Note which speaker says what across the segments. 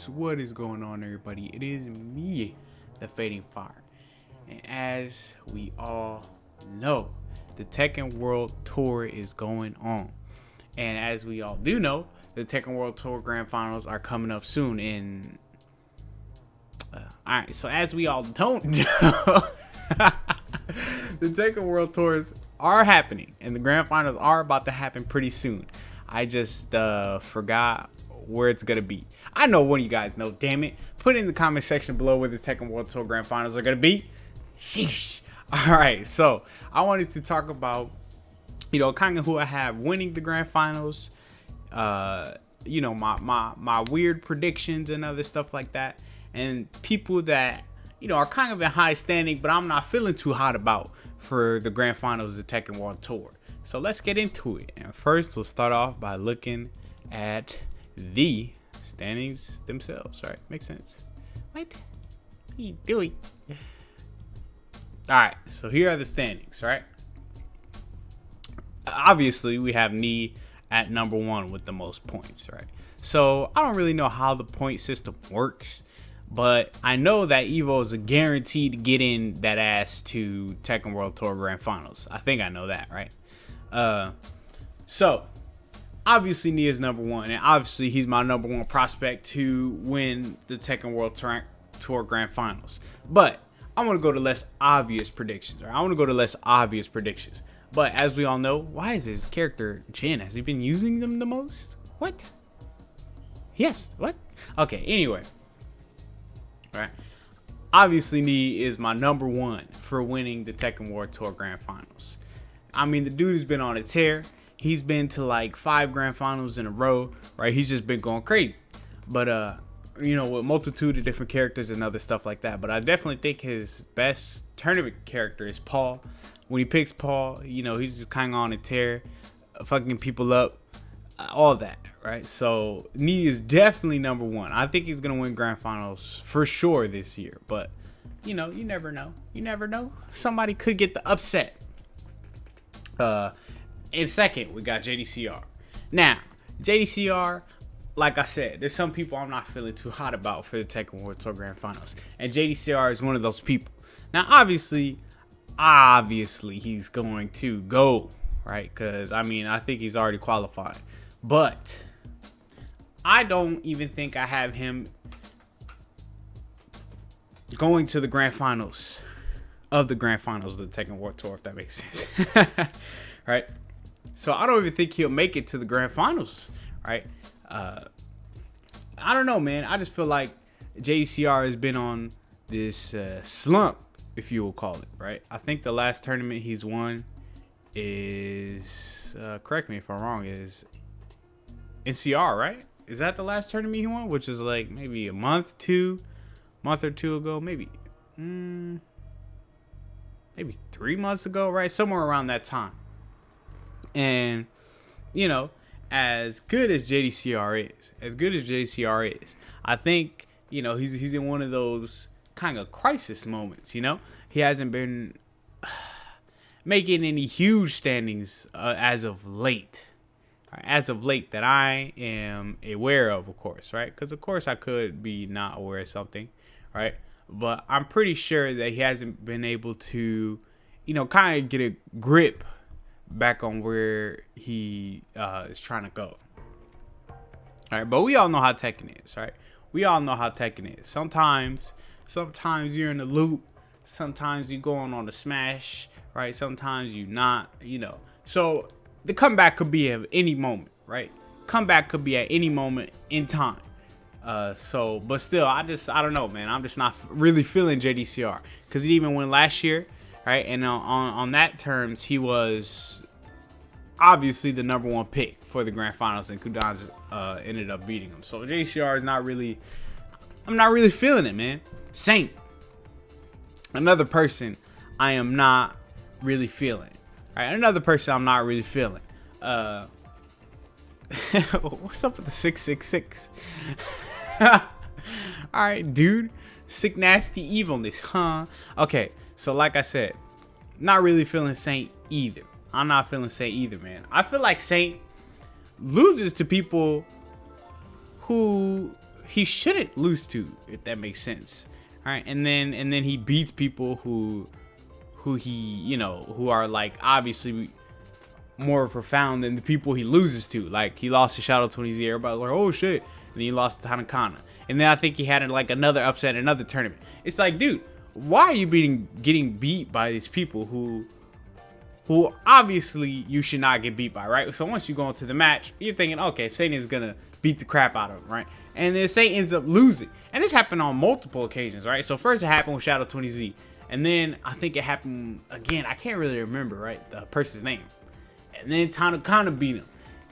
Speaker 1: What is going on, everybody? It is me, the Fading Fire. And as we all know, the Tekken World Tour is going on. And as we all do know, the Tekken World Tour Grand Finals are coming up soon in... Alright, so as we all don't know, the Tekken World Tours are happening. And the Grand Finals are about to happen pretty soon. I just forgot where it's gonna be. I know one of you guys know, damn it. Put it in the comment section below where the Tekken World Tour Grand Finals are gonna be. Sheesh. Alright, so I wanted to talk about, kind of who I have winning the Grand Finals. My weird predictions and other stuff like that. And people that, are kind of in high standing, but I'm not feeling too hot about for the Grand Finals of the Tekken World Tour. So let's get into it. And first, we'll start off by looking at the standings themselves. Right? Makes sense. What are you doing? All right. So here are the standings. Right? Obviously, we have Knee at number 1 with the most points. Right? So I don't really know how the point system works, but I know that Evo is a guarantee to get in that ass to Tekken World Tour Grand Finals. I think I know that, right? So obviously Nia is number 1, and obviously he's my number 1 prospect to win the Tekken World Tour Grand Finals. But I want to go to less obvious predictions. Right? I want to go to less obvious predictions. But as we all know, why is his character Jin? Has he been using them the most? What? Yes. What? Okay. Anyway. All right. Obviously, Nia is my number 1 for winning the Tekken World Tour Grand Finals. I mean, the dude has been on a tear. He's been to like 5 Grand Finals in a row, right? He's just been going crazy. But, with multitude of different characters and other stuff like that. But I definitely think his best tournament character is Paul. When he picks Paul, he's just kind of on a tear, fucking people up, all that, right? So, Nia is definitely number 1. I think he's going to win Grand Finals for sure this year. But, you never know. You never know. Somebody could get the upset. In second, we got JDCR. Now, JDCR, like I said, there's some people I'm not feeling too hot about for the Tekken World Tour Grand Finals, and JDCR is one of those people. Now, obviously, he's going to go, right? Because I think he's already qualified, but I don't even think I have him going to the Grand Finals of the Grand Finals of the Tekken World Tour, if that makes sense. Right? So I don't even think he'll make it to the Grand Finals, right? I don't know, man. I just feel like JCR has been on this slump, if you will call it, right? I think the last tournament he's won is, correct me if I'm wrong, is NCR, right? Is that the last tournament he won? Which is like maybe a month or two ago, maybe. Maybe 3 months ago, right? Somewhere around that time. And, as good as JDCR is, I think, he's in one of those kind of crisis moments, He hasn't been making any huge standings as of late. Right? As of late that I am aware of course, right? Because, of course, I could be not aware of something, right? But I'm pretty sure that he hasn't been able to, kind of get a grip back on where he is trying to go. All right, but we all know how Tekken is, right? We all know how Tekken is. Sometimes you're in the loop. Sometimes you going on the smash, right? Sometimes you not, So the comeback could be at any moment, right? Comeback could be at any moment in time. But still, I don't know, man. I'm just not really feeling JDCR because he even won last year, right? And on that terms, he was obviously the number 1 pick for the Grand Finals, and Kudan ended up beating him. So JDCR is I'm not really feeling it, man. Saint, another person I am not really feeling, right? Another person I'm not really feeling. What's up with the 666? All right, dude. Sick, nasty evilness, huh? Okay, so like I said, not really feeling Saint either. I'm not feeling Saint either, man. I feel like Saint loses to people who he shouldn't lose to, if that makes sense. All right, and then he beats people who he, you know, who are like obviously more profound than the people he loses to. Like he lost to Shadow 20Z, everybody was like, oh shit, and he lost to Tanakana. And then I think he had like another upset in another tournament. It's like, dude, why are you getting beat by these people who obviously you should not get beat by, right? So once you go into the match, you're thinking, okay, Satan is gonna beat the crap out of him, right? And then Satan ends up losing. And this happened on multiple occasions, right? So first it happened with Shadow 20Z. And then I think it happened again. I can't really remember, right, the person's name. And then Tanakana beat him.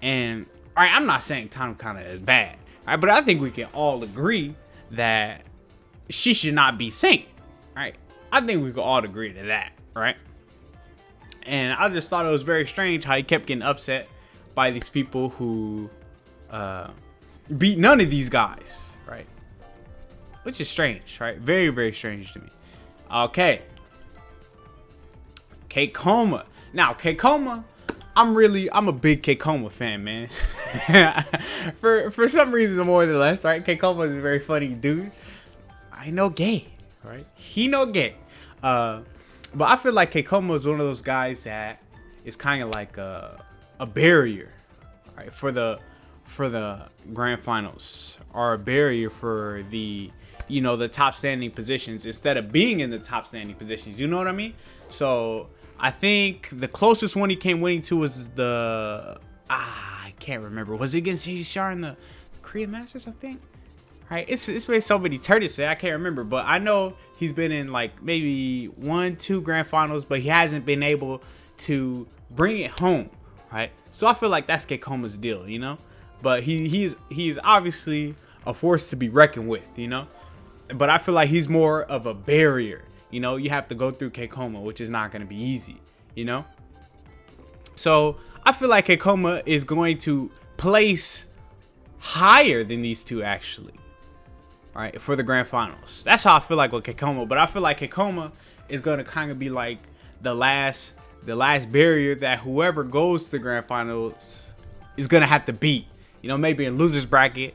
Speaker 1: And all right, I'm not saying Tanakana is bad, all right, but I think we can all agree that she should not be Saint, right? I think we can all agree to that, right? And I just thought it was very strange how he kept getting upset by these people who beat none of these guys, right? Which is strange, right? Very, very strange to me. Okay. Keikoma. Now, Keikoma, I'm a big Keikoma fan, man. for some reason more than less, right? Keikoma is a very funny dude. I know gay, right? He know gay. But I feel like Keikoma is one of those guys that is kind of like a barrier, right, for the grand finals, or a barrier for the, you know, the top standing positions instead of being in the top standing positions. You know what I mean? So I think the closest one he came winning to was the I can't remember. Was it against JDCR in the Korean Masters? I think. Right, it's been so many tournaments that I can't remember, but I know he's been in like maybe 1-2 grand finals, but he hasn't been able to bring it home, right? So I feel like that's Keikoma's deal, you know. But he is obviously a force to be reckoned with, you know. But I feel like he's more of a barrier, you know. You have to go through Keikoma, which is not going to be easy, you know. So I feel like Keikoma is going to place higher than these two actually. All right, for the grand finals. That's how I feel like with Keikoma. But I feel like Keikoma is going to kind of be like the last barrier that whoever goes to the grand finals is going to have to beat. You know, maybe in loser's bracket,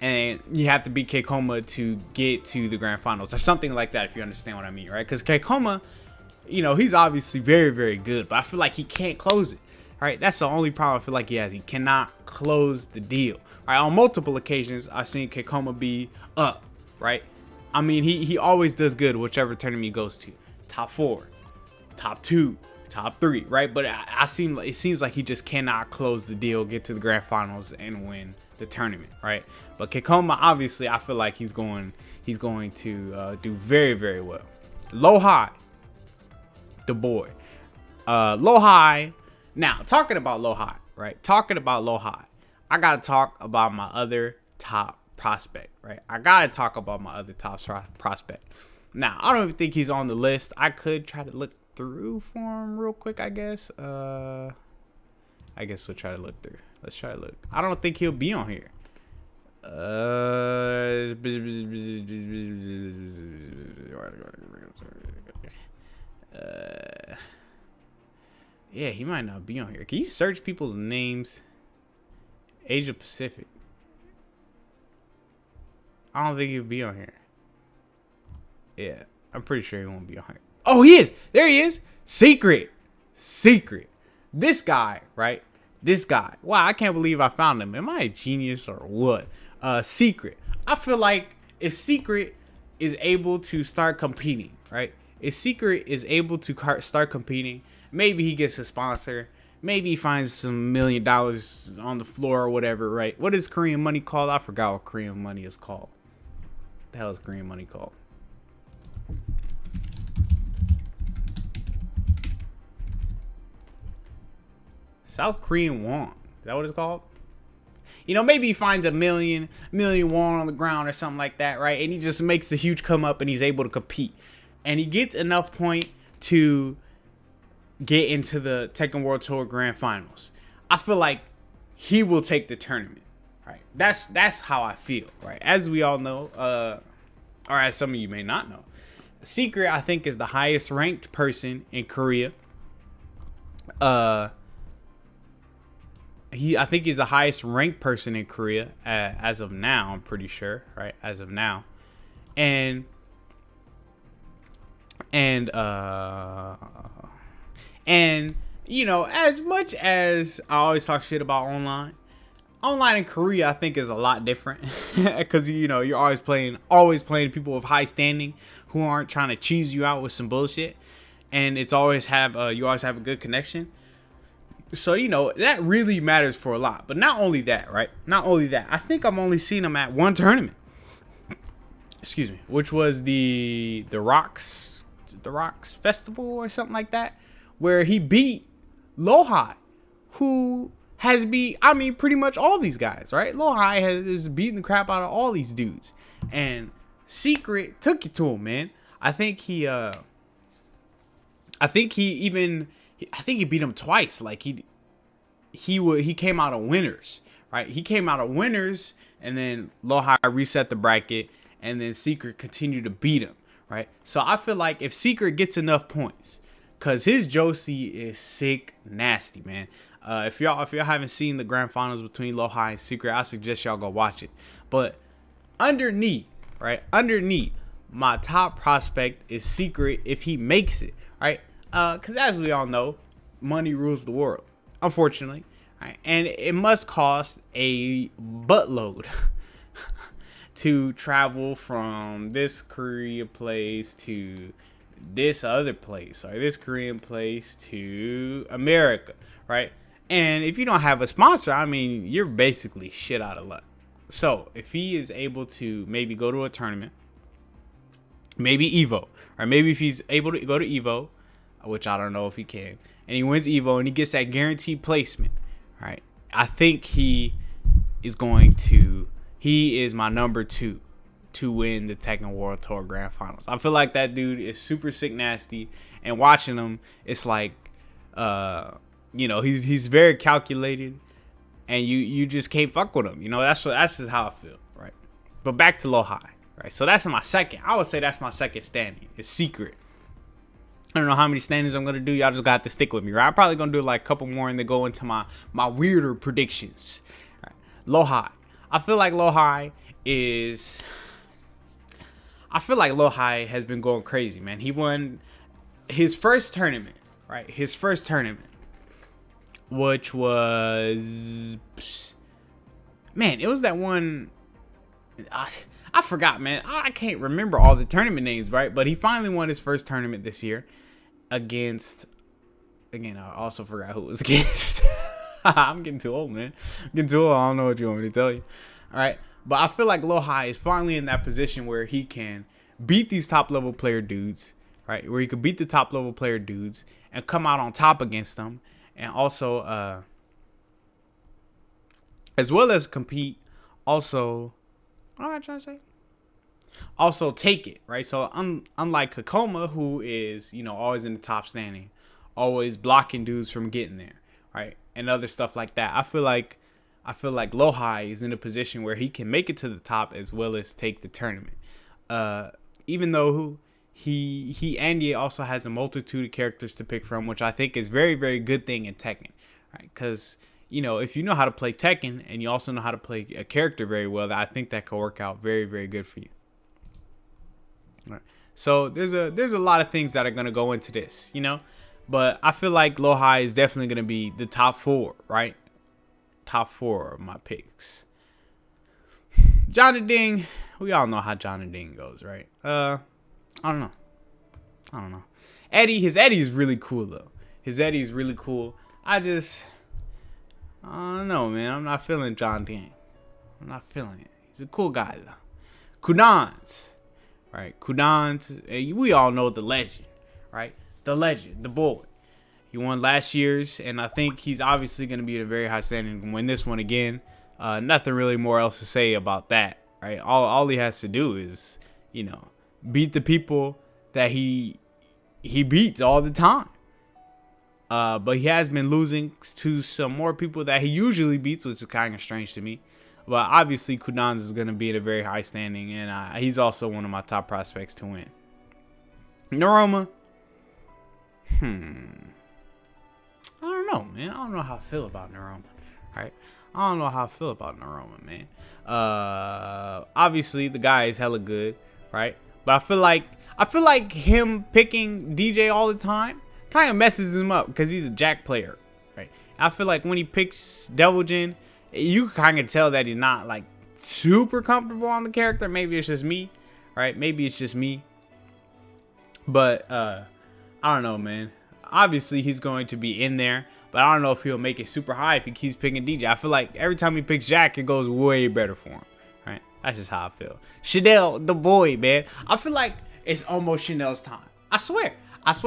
Speaker 1: and you have to beat Keikoma to get to the grand finals or something like that, if you understand what I mean, right? Because Keikoma, you know, he's obviously very, very good, but I feel like he can't close it. All right, that's the only problem I feel like he has. He cannot close the deal. All right, on multiple occasions, I've seen Keikoma be up, right? I mean, he always does good whichever tournament he goes to. Top 4, top 2, top 3, right? But it seems like he just cannot close the deal, get to the grand finals, and win the tournament, right? But Keikoma, obviously, I feel like he's going to do very, very well. Low High, the boy. Low High. Now, talking about Low High, right? Talking about Low High, I gotta talk about my other top prospect, right? I gotta talk about my other top prospect. Now, I don't even think he's on the list. I could try to look through for him real quick, I guess. I guess we'll try to look through. Let's try to look. I don't think he'll be on here. Yeah, he might not be on here. Can you search people's names? Asia Pacific. I don't think he'll be on here. Yeah, I'm pretty sure he won't be on here. Oh, he is. There he is. Secret. This guy, right? This guy. Wow, I can't believe I found him. Am I a genius or what? Secret. I feel like if Secret is able to start competing, right? If Secret is able to start competing, maybe he gets a sponsor. Maybe he finds some $1 million on the floor or whatever, right? What is Korean money called? I forgot what Korean money is called. What the hell is Korean money called? South Korean won. Is that what it's called? You know, maybe he finds a million won on the ground or something like that, right? And he just makes a huge come up and he's able to compete. And he gets enough point to get into the Tekken World Tour Grand Finals. I feel like he will take the tournament, right? That's how I feel, right? As we all know, or as some of you may not know, Secret, I think, is the highest ranked person in Korea. I think he's the highest ranked person in Korea as of now. I'm pretty sure, right? As of now, and and uh and as much as I always talk shit about online in Korea, I think is a lot different because you're always playing people of high standing who aren't trying to cheese you out with some bullshit, and it's always you always have a good connection. So that really matters for a lot. But not only that, right? Not only that, I think I've only seen him at one tournament. Excuse me, which was the Rocks Festival or something like that, where he beat Lohai, who has beat pretty much all these guys, right? Lohai has beaten the crap out of all these dudes, and Secret took it to him, man. I think he beat him twice. Like he came out of winners, right? He came out of winners, and then Lohai reset the bracket, and then Secret continued to beat him, right? So I feel like if Secret gets enough points, cause his Josie is sick nasty, man. If y'all haven't seen the grand finals between Lohai and Secret, I suggest y'all go watch it. But underneath, my top prospect is Secret if he makes it, right? Because as we all know, money rules the world, unfortunately, right? And it must cost a buttload to travel from this Korea place to this other place, or this Korean place to America, right? And if you don't have a sponsor, you're basically shit out of luck. So if he is able to maybe go to a tournament, maybe Evo, or maybe if he's able to go to Evo, which I don't know if he can, and he wins Evo and he gets that guaranteed placement, right? I think he is my number 2 to win the Tekken World Tour Grand Finals. I feel like that dude is super sick nasty, and watching him, it's like, he's very calculated, and you just can't fuck with him. That's just how I feel, right? But back to Lohai, right? So that's my second. I would say that's my second standing. It's Secret. I don't know how many standings I'm gonna do. Y'all just got to stick with me, right? I'm probably gonna do like a couple more and then go into my weirder predictions. Right. Lohai. I feel like Lohai has been going crazy, man. He won his first tournament, right? His first tournament, which was, man, it was that one. I forgot, man. I can't remember all the tournament names, right? But he finally won his first tournament this year against. Again, I also forgot who it was against. I'm getting too old, man. I'm getting too old. I don't know what you want me to tell you. All right. But I feel like Lohai is finally in that position where he can beat these top level player dudes, right? Where he could beat the top level player dudes and come out on top against them, and also, as well as compete, also, what am I trying to say? Also take it, right? So unlike Kakoma, who is, always in the top standing, always blocking dudes from getting there, right? And other stuff like that. I feel like Lohai is in a position where he can make it to the top as well as take the tournament. Even though he also has a multitude of characters to pick from, which I think is very, very good thing in Tekken, right? Because if you know how to play Tekken and you also know how to play a character very well, I think that could work out very, very good for you. All right. So there's a lot of things that are gonna go into this, but I feel like Lohai is definitely gonna be the top 4, right? Top 4 of my picks. John Ding, we all know how John Ding goes, right? I don't know. His Eddie is really cool though. His Eddie is really cool. I don't know, man. I'm not feeling John Ding. I'm not feeling it. He's a cool guy though. Kudans, right? Kudans, we all know the legend, right? The legend, the boy. He won last year's, and I think he's obviously going to be at a very high standing and win this one again. Nothing really more else to say about that, right? All he has to do is, beat the people that he beats all the time. But he has been losing to some more people that he usually beats, which is kind of strange to me. But obviously, Kudans is going to be at a very high standing, and he's also one of my top prospects to win. Naroma. I don't know, man. I don't know how I feel about Naroma. right? I don't know how I feel about Naroman, man. Obviously the guy is hella good, right? But I feel like him picking DJ all the time kind of messes him up because he's a Jack player, right? I feel like when he picks Devil Jin, you kind of tell that he's not like super comfortable on the character. Maybe it's just me, right? Maybe it's just me. But I don't know, man. Obviously he's going to be in there, but I don't know if he'll make it super high if he keeps picking DJ. I feel like every time he picks Jack, it goes way better for him, right? That's just how I feel. Chanel, the boy, man. I feel like it's almost Chanel's time. I swear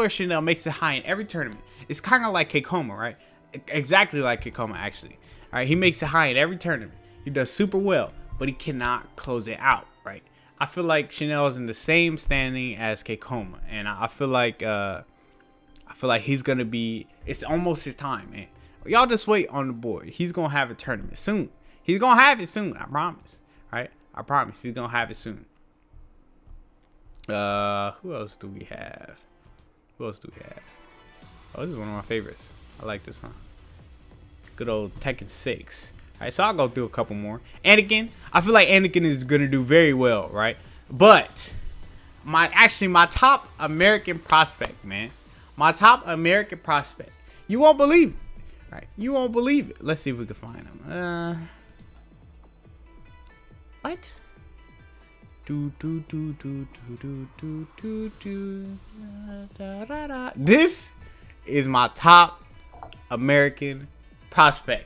Speaker 1: Chanel makes it high in every tournament. It's kind of like Keikoma, right? Exactly like Keikoma, actually. All right, he makes it high in every tournament. He does super well, but he cannot close it out, right? I feel like Chanel is in the same standing as Keikoma, and I feel like he's gonna be. It's almost his time, man. Y'all just wait on the boy. He's gonna have a tournament soon. He's gonna have it soon. I promise. Right? I promise. He's gonna have it soon. Who else do we have? Oh, this is one of my favorites. I like this one. Good old Tekken 6. Alright, so I'll go through a couple more. Anakin. I feel like Anakin is gonna do very well, right? But my top American prospect, man. My top American prospect. You won't believe it. Right? You won't believe it. Let's see if we can find him. What? This is my top American prospect.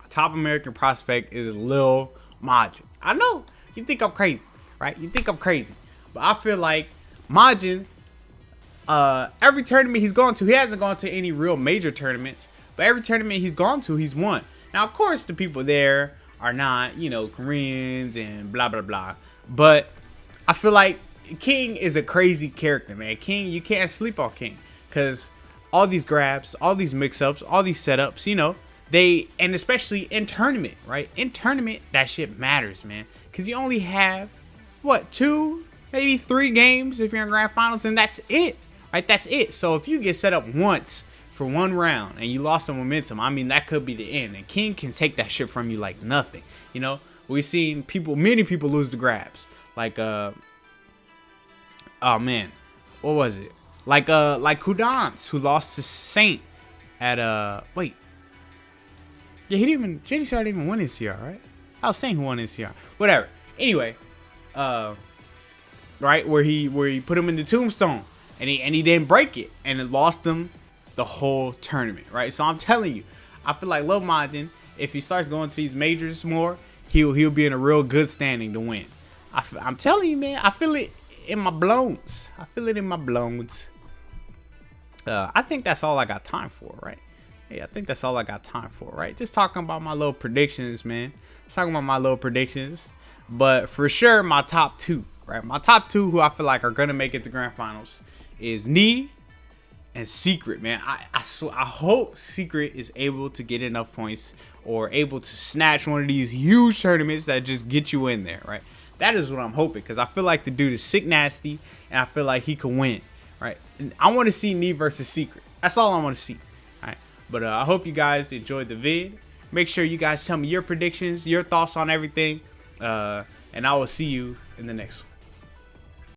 Speaker 1: Top American prospect is Lil Majin. I know you think I'm crazy, right? You think I'm crazy, but I feel like Majin, every tournament he's gone to, he hasn't gone to any real major tournaments, but every tournament he's gone to, he's won. Now, of course, the people there are not, you know, Koreans and blah blah blah, but I feel like King is a crazy character, man. King, you can't sleep on King, because all these grabs, all these mix-ups, all these setups, you know, and especially in tournament, right? In tournament, that shit matters, man. Because you only have, what, 2, maybe 3 games if you're in grand finals, and that's it, right? That's it. So if you get set up once for one round and you lost some momentum, I mean, that could be the end. And King can take that shit from you like nothing. You know, we've seen many people lose the grabs. Like, oh man, what was it? Like Kudance, who lost to Saint at, wait. Yeah, JDCR didn't even win his CR, right? I was saying who won his CR. Whatever. Anyway, right, where he put him in the tombstone and he didn't break it, and it lost him the whole tournament, right? So I'm telling you, I feel like Lil Majin, if he starts going to these majors more, he'll be in a real good standing to win. I'm telling you, man, I feel it in my bones. I feel it in my bones. I think that's all I got time for, right? Yeah, I think that's all I got time for, right? Just talking about my little predictions, man. Just talking about my little predictions. But for sure, my top 2, right? My top 2 who I feel like are going to make it to grand finals is Nee and Secret, man. I hope Secret is able to get enough points or able to snatch one of these huge tournaments that just get you in there, right? That is what I'm hoping, because I feel like the dude is sick nasty, and I feel like he can win, right? And I want to see Nee versus Secret. That's all I want to see. But I hope you guys enjoyed the vid. Make sure you guys tell me your predictions, your thoughts on everything. And I will see you in the next one.